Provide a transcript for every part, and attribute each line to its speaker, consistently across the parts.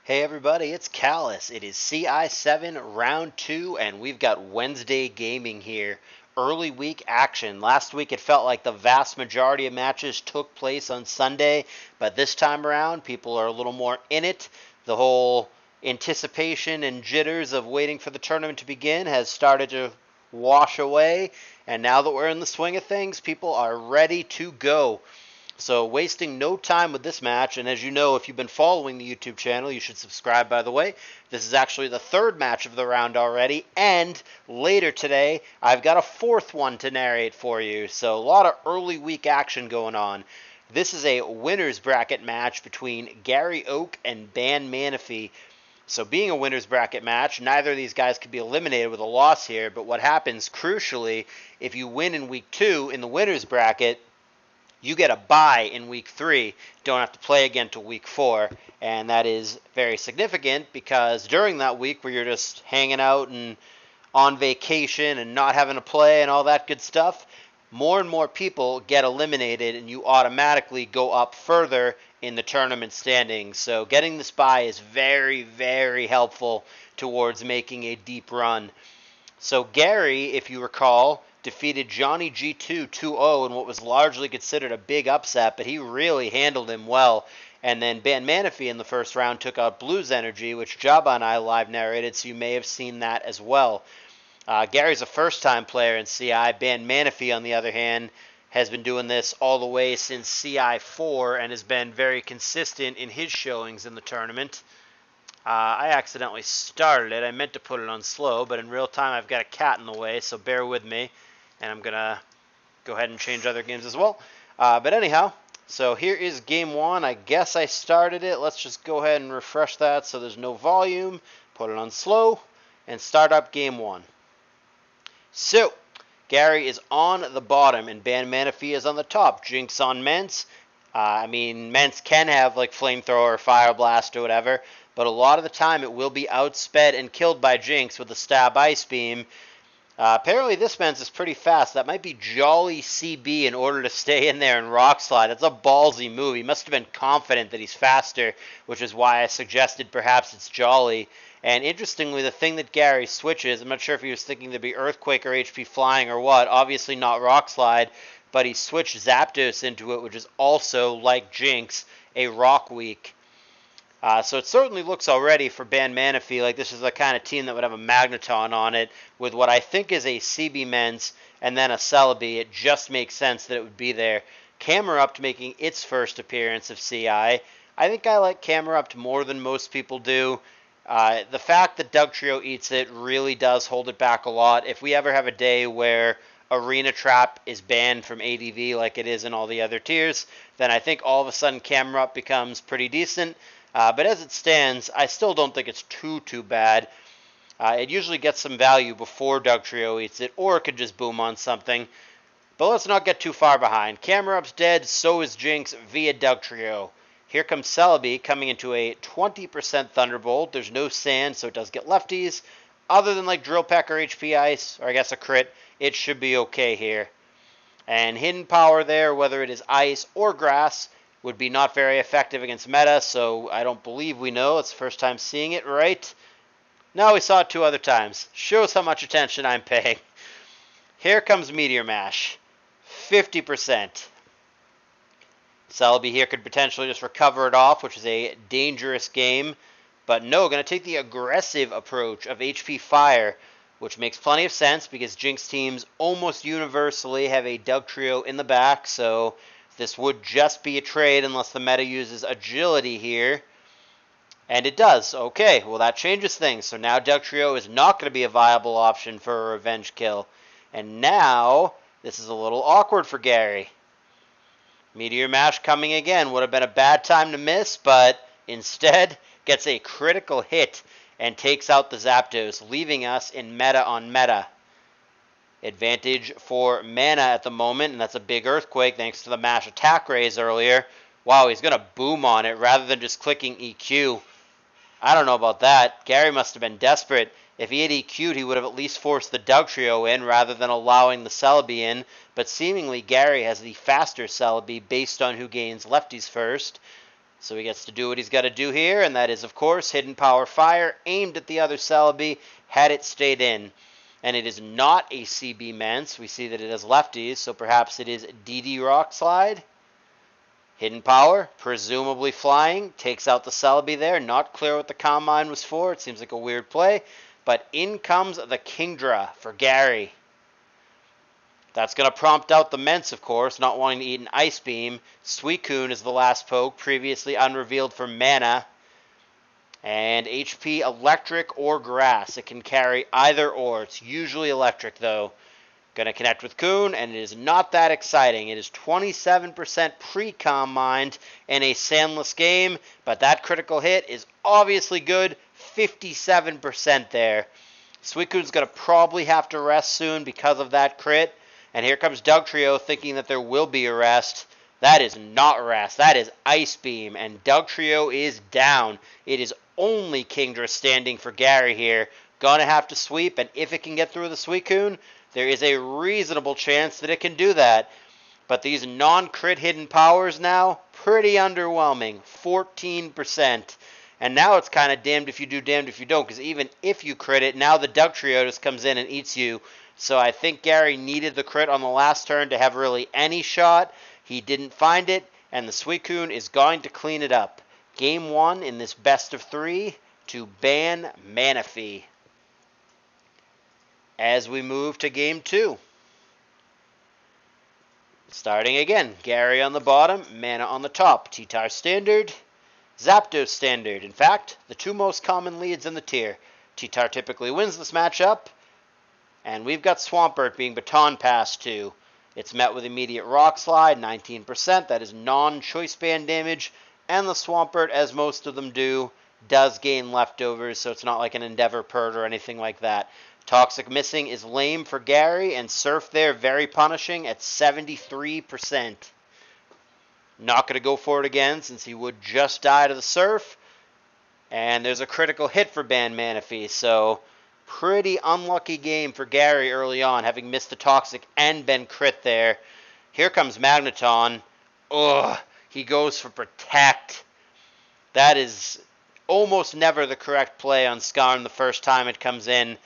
Speaker 1: Hey everybody, it's Callous. It is CI7 round 2 and we've got Wednesday gaming here. Early week action. Last week it felt like the vast majority of matches took place on Sunday, but this time around people are a little more in it. The whole anticipation and jitters of waiting for the tournament to begin has started to wash away, and now that we're in the swing of things, people are ready to go. So wasting no time with this match, and as you know, if you've been following the YouTube channel, you should subscribe, by the way. This is actually the third match of the round already, and later today, I've got a fourth one to narrate for you. So a lot of early week action going on. This is a winner's bracket match between Gary Oak and Ban Manaphy. So being a winner's bracket match, neither of these guys could be eliminated with a loss here, but what happens, crucially, if you win in week 2 in the winner's bracket, you get a bye in week 3, don't have to play again till week 4, and that is very significant because during that week where you're just hanging out and on vacation and not having to play and all that good stuff, more and more people get eliminated and you automatically go up further in the tournament standings. So getting this bye is very, very helpful towards making a deep run. So Gary, if you recall, defeated Johnny G2 2-0 in what was largely considered a big upset, but he really handled him well. And then Ban Manaphy in the first round took out Blues Energy, which Jabba and I live narrated, so you may have seen that as well. Gary's a first-time player in CI. Ban Manaphy, on the other hand, has been doing this all the way since CI4 and has been very consistent in his showings in the tournament. I accidentally started it. I meant to put it on slow, but in real time I've got a cat in the way, so bear with me. And I'm going to go ahead and change other games as well. But anyhow, so here is game 1. I guess I started it. Let's just go ahead and refresh that so there's no volume. Put it on slow and start up game 1. So, Gary is on the bottom and Ban Manaphy is on the top. Jinx on Mence. Mence can have like Flamethrower or Fire Blast or whatever, but a lot of the time it will be outsped and killed by Jinx with the Stab Ice Beam. Apparently this Mence is pretty fast. That might be Jolly CB in order to stay in there and Rock Slide. That's a ballsy move. He must have been confident that he's faster, which is why I suggested perhaps it's Jolly. And interestingly, the thing that Gary switches, I'm not sure if he was thinking there'd be Earthquake or HP Flying or what, obviously not Rock Slide, but he switched Zapdos into it, which is also, like Jinx, a Rock Weak. So it certainly looks already for Ban Manaphy like this is the kind of team that would have a Magneton on it with what I think is a CB Mence and then a Celebi. It just makes sense that it would be there. Camerupt making its first appearance of CI. I think I like Camerupt more than most people do. The fact that Dugtrio eats it really does hold it back a lot. If we ever have a day where Arena Trap is banned from ADV like it is in all the other tiers, then I think all of a sudden Camerupt becomes pretty decent. But as it stands, I still don't think it's too bad. It usually gets some value before Dugtrio eats it, or it could just boom on something. But let's not get too far behind. Camerupt's dead, so is Jinx via Dugtrio. Here comes Celebi coming into a 20% Thunderbolt. There's no sand, so it does get lefties. Other than like Drill Peck or HP Ice, or I guess a crit, it should be okay here. And Hidden Power there, whether it is Ice or Grass, would be not very effective against meta, so I don't believe we know. It's the first time seeing it, right? No, we saw it 2 other times. Shows how much attention I'm paying. Here comes Meteor Mash. 50%. Celebi here could potentially just recover it off, which is a dangerous game. But no, going to take the aggressive approach of HP Fire, which makes plenty of sense because Jinx teams almost universally have a Dugtrio in the back, so this would just be a trade unless the meta uses Agility here. And it does. Okay, well that changes things. So now Dugtrio is not going to be a viable option for a revenge kill. And now, this is a little awkward for Gary. Meteor Mash coming again. Would have been a bad time to miss, but instead gets a critical hit and takes out the Zapdos, leaving us in meta on meta. Advantage for mana at the moment, and that's a big Earthquake thanks to the Mash attack raise earlier. Wow, he's going to boom on it rather than just clicking EQ. I don't know about that. Gary must have been desperate. If he had EQ'd, he would have at least forced the Dugtrio in rather than allowing the Celebi in, but seemingly Gary has the faster Celebi based on who gains lefties first. So he gets to do what he's got to do here, and that is, of course, Hidden Power Fire, aimed at the other Celebi, had it stayed in. And it is not a CB Mence. We see that it has lefties, so perhaps it is DD Rock Slide. Hidden Power, presumably flying, takes out the Celebi there. Not clear what the Combine was for. It seems like a weird play. But in comes the Kingdra for Gary. That's going to prompt out the Mence, of course, not wanting to eat an Ice Beam. Suicune is the last poke, previously unrevealed for Mana. And HP Electric or Grass. It can carry either or. It's usually Electric, though. Going to connect with Coon, and it is not that exciting. It is 27% pre-Combined in a Sandless game, but that critical hit is obviously good. 57% there. Suicune's going to probably have to rest soon because of that crit. And here comes Dugtrio thinking that there will be a rest. That is not rest. That is Ice Beam. And Dugtrio is down. It is only Kingdra standing for Gary here. Gonna have to sweep. And if it can get through the Suicune, there is a reasonable chance that it can do that. But these non-crit hidden powers now, pretty underwhelming. 14%. And now it's kind of damned if you do, damned if you don't. Because even if you crit it, now the Dugtrio just comes in and eats you. So I think Gary needed the crit on the last turn to have really any shot. He didn't find it, and the Suicune is going to clean it up. Game 1 in this best of 3 to ban Manaphy. As we move to Game 2. Starting again, Gary on the bottom, Mana on the top. T-Tar Standard, Zapdos Standard. In fact, the two most common leads in the tier. T-Tar typically wins this matchup. And we've got Swampert being baton passed to. It's met with immediate Rock Slide, 19%. That is non-choice band damage. And the Swampert, as most of them do, does gain leftovers, so it's not like an Endeavor Pert or anything like that. Toxic Missing is lame for Gary, and Surf there very punishing at 73%. Not going to go for it again, since he would just die to the Surf. And there's a critical hit for Ban Manaphy, so pretty unlucky game for Gary early on, having missed the Toxic and been crit there. Here comes Magneton. Ugh, he goes for Protect. That is almost never the correct play on Skarn the first time it comes in.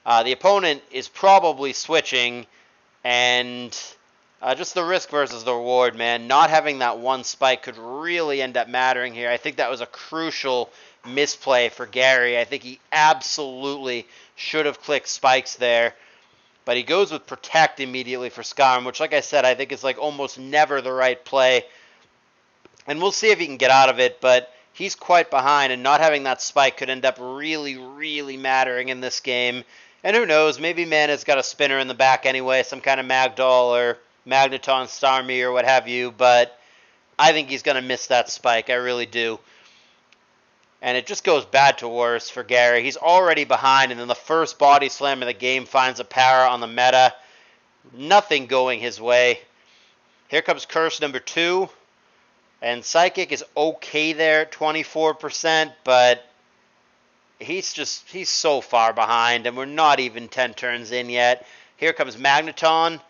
Speaker 1: The opponent is probably switching, and just the risk versus the reward, man. Not having that one spike could really end up mattering here. I think that was a crucial misplay for Gary. I think he absolutely should have clicked spikes there. But he goes with Protect immediately for Skarn, which, like I said, I think is like almost never the right play. And we'll see if he can get out of it, but he's quite behind, and not having that spike could end up really, really mattering in this game. And who knows, maybe Mana's got a spinner in the back anyway, some kind of Magdoll or Magneton Starmie or what have you, but I think he's going to miss that spike, I really do. And it just goes bad to worse for Gary. He's already behind, and then the first body slam of the game finds a para on the meta. Nothing going his way. Here comes Curse number 2. And Psychic is okay there at 24%, but he's so far behind, and we're not even 10 turns in yet. Here comes Magneton.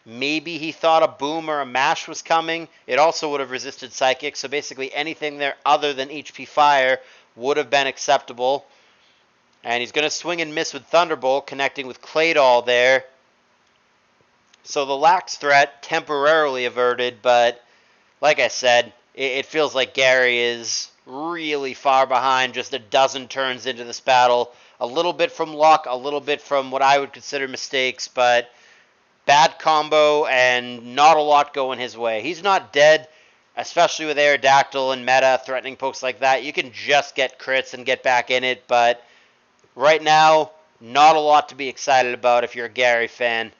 Speaker 1: Maybe he thought a Boom or a Mash was coming. It also would have resisted Psychic, so basically anything there other than HP Fire would have been acceptable. And he's going to swing and miss with Thunderbolt, connecting with Claydol there. So the Lax threat temporarily averted, but like I said, it feels like Gary is really far behind, just a dozen turns into this battle. A little bit from luck, a little bit from what I would consider mistakes, but bad combo and not a lot going his way. He's not dead, especially with Aerodactyl and meta threatening pokes like that. You can just get crits and get back in it, but right now, not a lot to be excited about if you're a Gary fan.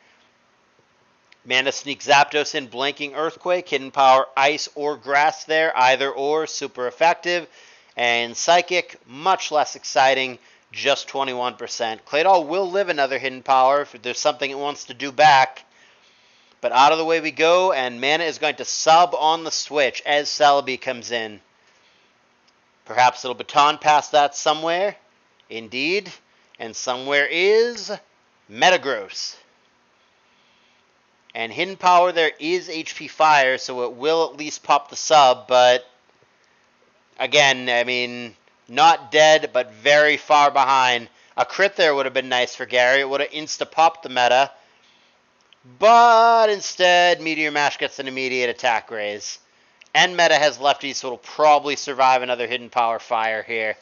Speaker 1: Mana sneaks Zapdos in, Blanking Earthquake, Hidden Power, Ice or Grass there, either or, super effective. And Psychic, much less exciting, just 21%. Claydol will live another Hidden Power if there's something it wants to do back. But out of the way we go, and Mana is going to sub on the switch as Celebi comes in. Perhaps it'll baton past that somewhere. Indeed. And somewhere is Metagross. And Hidden Power there is HP Fire, so it will at least pop the sub, but Again, I mean, not dead, but very far behind. A crit there would have been nice for Gary. It would have insta-popped the meta. But instead, Meteor Mash gets an immediate attack raise. And meta has lefties, so it'll probably survive another hidden power fire here.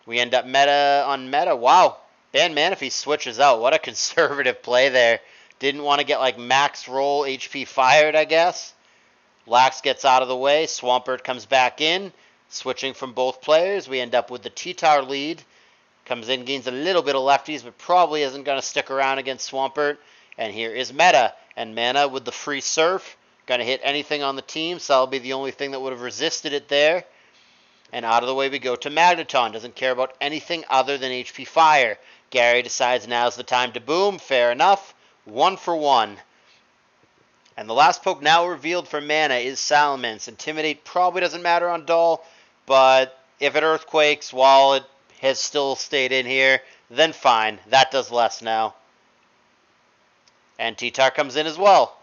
Speaker 1: We end up meta on meta. Wow. Ban Manaphy switches out. What a conservative play there. Didn't want to get like max roll HP fired, I guess. Lax gets out of the way. Swampert comes back in. Switching from both players. We end up with the T-Tar lead. Comes in, gains a little bit of lefties, but probably isn't going to stick around against Swampert. And here is meta. And Mana with the free surf. Going to hit anything on the team, so that'll be the only thing that would have resisted it there. And out of the way we go to Magneton. Doesn't care about anything other than HP Fire. Gary decides now's the time to boom. Fair enough. 1 for 1. And the last poke now revealed for Mana is Salamence. Intimidate probably doesn't matter on Doll, but if it Earthquakes while it has still stayed in here, then fine. That does less now. And T-Tar comes in as well.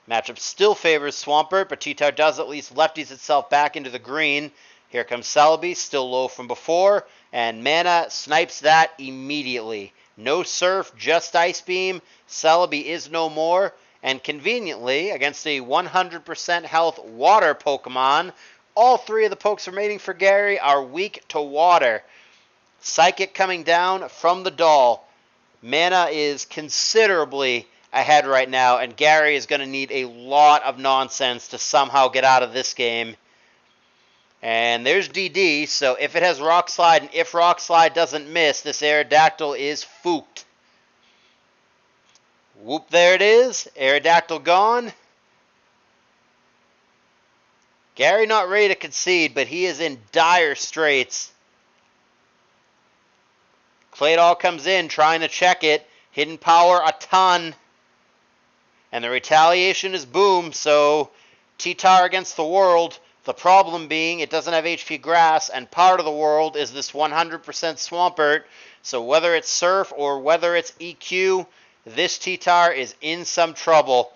Speaker 1: Matchup still favors Swampert, but T-Tar does at least lefties itself back into the green. Here comes Celebi, still low from before, and Mana snipes that immediately. No Surf, just Ice Beam. Celebi is no more, and conveniently, against a 100% health Water Pokemon, all three of the pokes remaining for Gary are weak to Water. Psychic coming down from the Doll. Mana is considerably ahead right now, and Gary is going to need a lot of nonsense to somehow get out of this game. And there's DD, so if it has Rock Slide, and if Rock Slide doesn't miss, this Aerodactyl is fooked. Whoop, there it is. Aerodactyl gone. Gary not ready to concede, but he is in dire straits. Claydol comes in, trying to check it. Hidden power a ton. And the retaliation is boom, so T-Tar against the world. The problem being it doesn't have HP Grass, and part of the world is this 100% Swampert. So whether it's Surf or whether it's EQ, this T-Tar is in some trouble.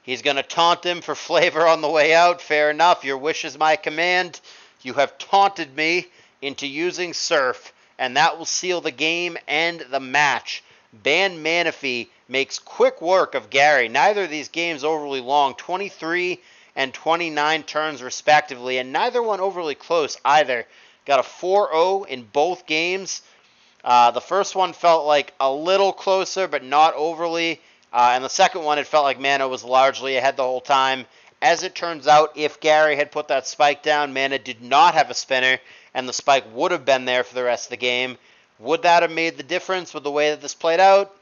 Speaker 1: He's going to taunt him for flavor on the way out. Fair enough, your wish is my command. You have taunted me into using Surf, and that will seal the game and the match. Ban Manaphy makes quick work of Gary. Neither of these games overly long, 23 and 29 turns respectively, and neither one overly close either. Got a 4-0 in both games. The first one felt like a little closer, but not overly. And the second one, it felt like Mana was largely ahead the whole time. As it turns out, if Gary had put that spike down, Mana did not have a spinner, and the spike would have been there for the rest of the game. Would that have made the difference with the way that this played out?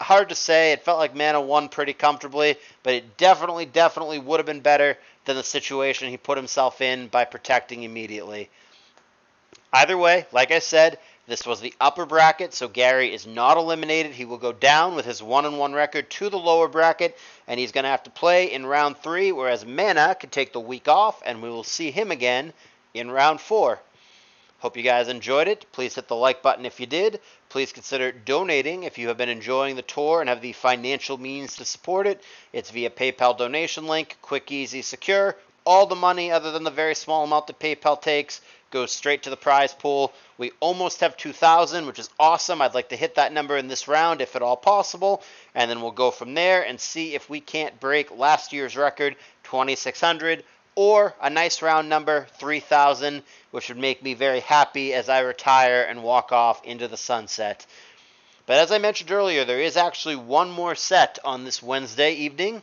Speaker 1: Hard to say. It felt like Mana won pretty comfortably, but it definitely would have been better than the situation he put himself in by protecting immediately. Either way, like I said, this was the upper bracket, so Gary is not eliminated. He will go down with his 1-1 record to the lower bracket, and he's going to have to play in round 3, whereas Mana can take the week off, and we will see him again in round 4. Hope you guys enjoyed it. Please hit the like button if you did. Please consider donating if you have been enjoying the tour and have the financial means to support it. It's via PayPal donation link, quick, easy, secure. All the money, other than the very small amount that PayPal takes, goes straight to the prize pool. We almost have 2,000, which is awesome. I'd like to hit that number in this round, if at all possible, and then we'll go from there and see if we can't break last year's record, 2,600, or a nice round number, 3,000, which would make me very happy as I retire and walk off into the sunset. But as I mentioned earlier, there is actually one more set on this Wednesday evening,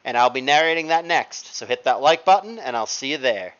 Speaker 1: and I'll be narrating that next. So hit that like button, and I'll see you there.